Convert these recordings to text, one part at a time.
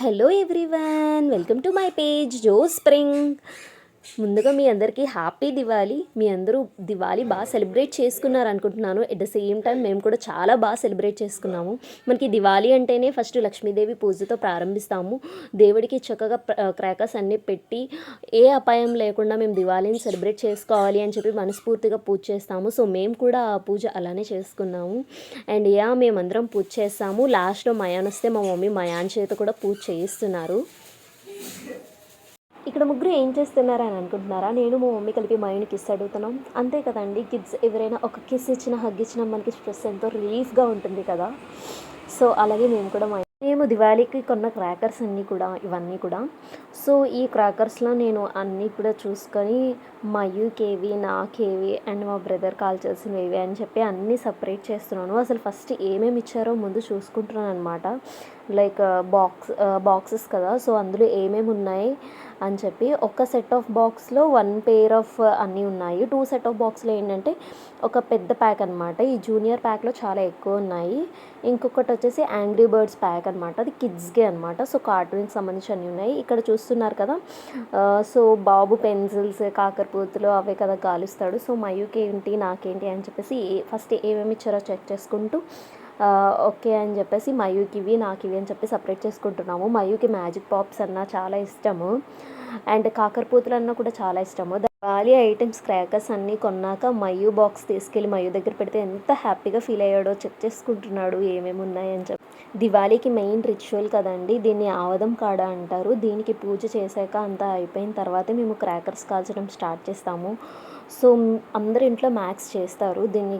Hello everyone, welcome to my page Joe Spring. ముందుగా మీ అందరికీ హ్యాపీ దివాళీ. మీ అందరూ దివాళీ బాగా సెలబ్రేట్ చేసుకున్నారు అనుకుంటున్నాను. ఎట్ ద సేమ్ టైం మేము కూడా చాలా బాగా సెలబ్రేట్ చేసుకున్నాము. మనకి దివాళీ అంటేనే ఫస్ట్ లక్ష్మీదేవి పూజతో ప్రారంభిస్తాము. దేవుడికి చక్కగా క్రాకర్స్ అన్నీ పెట్టి ఏ అపాయం లేకుండా మేము దివాళీని సెలబ్రేట్ చేసుకోవాలి అని చెప్పి మనస్ఫూర్తిగా పూజ చేస్తాము. సో మేము కూడా ఆ పూజ అలానే చేసుకున్నాము. అండ్ మేమందరం పూజ చేస్తాము. లాస్ట్లో మయాన్ వస్తే మా మమ్మీ మయాన్ చేత కూడా పూజ చేయిస్తున్నారు. ఇక్కడ ముగ్గురు ఏం చేస్తున్నారు అని అనుకుంటున్నారా? నేను మా మమ్మీ కలిపి మైండ్ కిస్ అడుగుతున్నాం, అంతే కదండి. కిడ్స్ ఎవరైనా ఒక కిస్ ఇచ్చినా హగ్ ఇచ్చినా మనకి స్ట్రెస్ ఎంతో రిలీఫ్గా ఉంటుంది కదా. సో అలాగే మేము దివాళీకి కొన్న క్రాకర్స్ ఇవన్నీ కూడా. సో ఈ క్రాకర్స్లో నేను అన్నీ కూడా చూసుకొని మయూకేవి, నాకేవి అండ్ మా బ్రదర్ కాల్ చేసినవి అని చెప్పి అన్నీ సపరేట్ చేస్తున్నాను. అసలు ఫస్ట్ ఏమేమి ఇచ్చారో ముందు చూసుకుంటున్నాను అనమాట. లైక్ బాక్సెస్ కదా, సో అందులో ఏమేమి ఉన్నాయి అని చెప్పి. ఒక సెట్ ఆఫ్ బాక్స్లో 1 పేర్ ఆఫ్ అన్నీ ఉన్నాయి. 2 సెట్ ఆఫ్ బాక్స్లో ఏంటంటే ఒక పెద్ద ప్యాక్ అనమాట. ఈ జూనియర్ ప్యాక్లో చాలా ఎక్కువ ఉన్నాయి. ఇంకొకటి వచ్చేసి యాంగ్రీ బర్డ్స్ ప్యాక్ అనమాట, అది కిడ్స్కే అనమాట. సో కార్టూన్కి సంబంధించి అన్నీ ఉన్నాయి. ఇక్కడ చూస్తున్నారు కదా. సో బాబు పెన్సిల్స్, కాకరపూతులు అవే కదా కాలుస్తాడు. సో మయూకి ఏంటి నాకేంటి అని చెప్పేసి ఫస్ట్ ఏమేమి ఇచ్చారో చెక్ చేసుకుంటూ ఓకే అని చెప్పేసి మయూకి నాకు ఇవి అని చెప్పి సపరేట్ చేసుకుంటున్నాము. మయూకి మ్యాజిక్ పాప్స్ అన్నా చాలా ఇష్టము అండ్ కాకరపూతులు అన్నా కూడా చాలా ఇష్టము. దివాళీ ఐటమ్స్ క్రాకర్స్ అన్నీ కొన్నాక మయూ బాక్స్ తీసుకెళ్ళి మయూ దగ్గర పెడితే ఎంత హ్యాపీగా ఫీల్ అయ్యాడో చెక్ చేసుకుంటున్నాడు ఏమేమి ఉన్నాయని చెప్పి. దివాళీకి మెయిన్ రిచువల్ కదండి, దీన్ని ఆవదం కాడ అంటారు. దీనికి పూజ చేశాక అంతా అయిపోయిన తర్వాతే మేము క్రాకర్స్ కాల్చడం స్టార్ట్ చేస్తాము. సో అందరి ఇంట్లో మ్యాక్స్ చేస్తారు. దీన్ని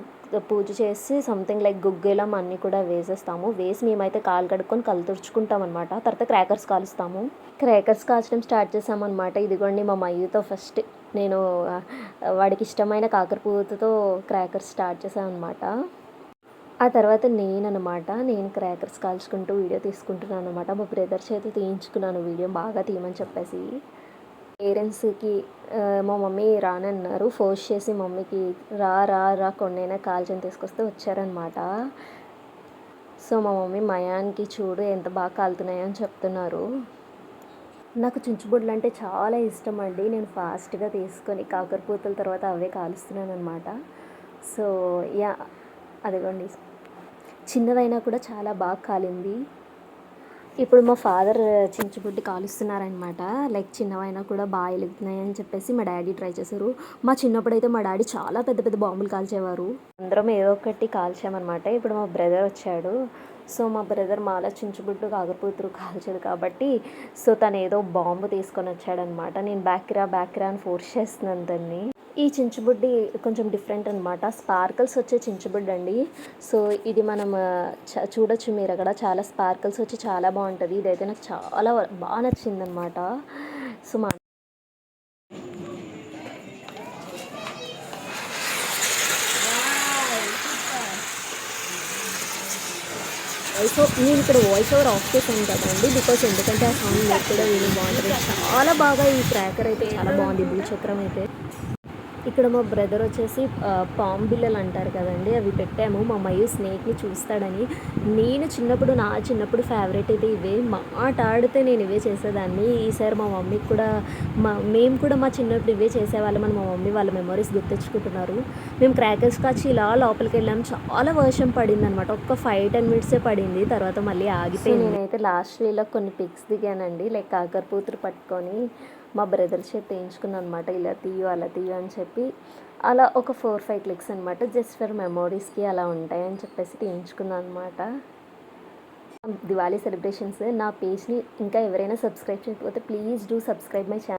పూజ చేసి సంథింగ్ లైక్ గుగ్గిలం అన్నీ కూడా వేసి మేమైతే కాలు కడుక్కొని కళ్ళు తుడుచుకుంటాం అనమాట. తర్వాత క్రాకర్స్ కాలుస్తాము. క్రాకర్స్ కాల్చడం స్టార్ట్ చేసామన్నమాట. ఇదిగోండి మా మయ్యతో ఫస్ట్ నేను వాడికి ఇష్టమైన కాకరపూతతో క్రాకర్స్ స్టార్ట్ చేశాను అనమాట. ఆ తర్వాత నేను క్రాకర్స్ కాల్చుకుంటూ వీడియో తీసుకుంటున్నాను అనమాట. మా బ్రదర్ చేత తీయించుకున్నాను వీడియో, బాగా తీయమని చెప్పేసి. పేరెంట్స్కి మా మమ్మీ రానన్నారు. ఫోర్స్ చేసి మమ్మీకి రా కొన్నైనా కాల్చని తీసుకొస్తే వచ్చారనమాట. సో మా మమ్మీ మయాన్కి చూడు ఎంత బాగా కాలుతున్నాయో అని చెప్తున్నారు. నాకు చుంచుబుడ్లు అంటే చాలా ఇష్టం అండి. నేను ఫాస్ట్గా తీసుకొని కాకరపూతల తర్వాత అవే కాలుస్తున్నాను అనమాట. సో అదిగోండి, చిన్నదైనా కూడా చాలా బాగా కాలింది. ఇప్పుడు మా ఫాదర్ చించుబుడ్డి కాలుస్తున్నారనమాట. లైక్ చిన్నవైనా కూడా బాగా వెలుగుతున్నాయి అని చెప్పేసి మా డాడీ ట్రై చేశారు. మా చిన్నప్పుడైతే మా డాడీ చాలా పెద్ద పెద్ద బాంబులు కాల్చేవారు. అందరం ఏదో ఒకటి కాల్చామన్నమాట. ఇప్పుడు మా బ్రదర్ వచ్చాడు. సో మా బ్రదర్ మాలా చించుబుడ్డు కాకరపూతురు కాల్చాడు కాబట్టి సో తను ఏదో బాంబు తీసుకొని వచ్చాడనమాట. నేను బ్యాక్ రా అని ఫోర్స్ చేస్తున్నాను దాన్ని. ఈ చించుబుడ్డి కొంచెం డిఫరెంట్ అనమాట, స్పార్కల్స్ వచ్చే చించుబుడ్డి అండి. సో ఇది మనం చూడొచ్చు మీరు అక్కడ, చాలా స్పార్కల్స్ వచ్చి చాలా బాగుంటుంది. ఇదైతే నాకు చాలా బాగా నచ్చిందనమాట. సో నేను ఇక్కడ వాయిస్ ఓవర్ ఆఫ్ చేశాను కదండి, ఎందుకంటే ఆ సాంగ్ నాకు కూడా వీళ్ళు బాగుంటుంది. చాలా బాగా ఈ క్రాకర్ అయితే చాలా బాగుంది, భూచక్రం అయితే. ఇక్కడ మా బ్రదర్ వచ్చేసి పామ్ బిల్లలు అంటారు కదండి, అవి పెట్టాము. మా మయ్యూ స్నేక్ని చూస్తాడని. నా చిన్నప్పుడు ఫేవరెట్ అయితే ఇవే. మాట్లాడితే నేను ఇవే చేసేదాన్ని. ఈసారి మా మమ్మీకి కూడా మేము కూడా మా చిన్నప్పుడు ఇవే చేసేవాళ్ళం అని మా మమ్మీ వాళ్ళ మెమరీస్ గుర్తించుకుంటున్నారు. మేము క్రాకర్స్ కాచి ఇలా లోపలికి వెళ్ళాము. చాలా వర్షం పడింది అనమాట. ఒక్క 5-10 మినిట్సే పడింది, తర్వాత మళ్ళీ ఆగిపోయింది. నేనైతే లాస్ట్ వీలో కొన్ని పిక్స్ దిగానండి, లైక్ కాకరపూతురు పట్టుకొని మా బ్రదర్ చేత వేయించుకున్నాను అనమాట. ఇలా తీయు అలా తీయు అని చెప్పి అలా ఒక 4-5 క్లిక్స్ అనమాట. జస్ట్ ఫర్ మెమోరీస్కి అలా ఉంటాయని చెప్పేసి తీయించుకున్నాను అనమాట. దివాళీ సెలబ్రేషన్స్ నా పేజ్ని ఇంకా ఎవరైనా సబ్స్క్రైబ్ చేయకపోతే please do subscribe my channel.